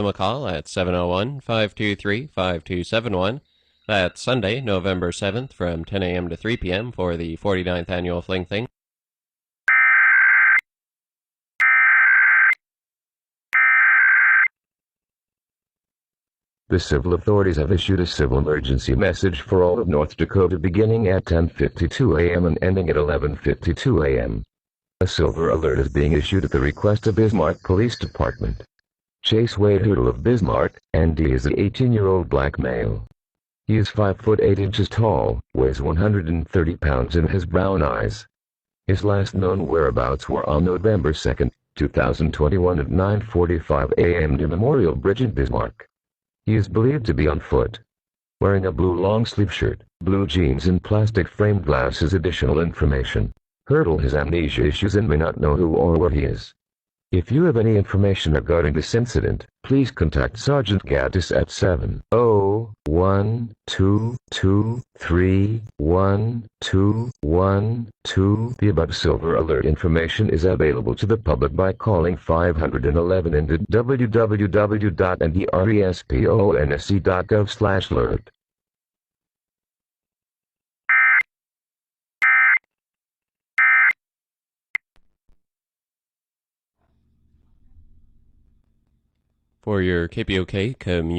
A call at 701-523-5271. That's Sunday, November 7th from 10 a.m. to 3 p.m. for the 49th Annual Fling Thing. The civil authorities have issued a civil emergency message for all of North Dakota beginning at 10:52 a.m. and ending at 11:52 a.m. A silver alert is being issued at the request of Bismarck Police Department. Chase Wade Hoodle of Bismarck, ND is an 18-year-old black male. He is 5 foot 8 inches tall, weighs 130 pounds and has brown eyes. His last known whereabouts were on November 2, 2021 at 9:45 a.m. near Memorial Bridge in Bismarck. He is believed to be on foot, wearing a blue long-sleeve shirt, blue jeans and plastic-framed glasses. Additional information. Hurdle has amnesia issues and may not know who or where he is. If you have any information regarding this incident, please contact Sergeant Gaddis at 701-223-1212. The above silver alert information is available to the public by calling 511 and at www.ndresponse.gov/alert. For your KPOK community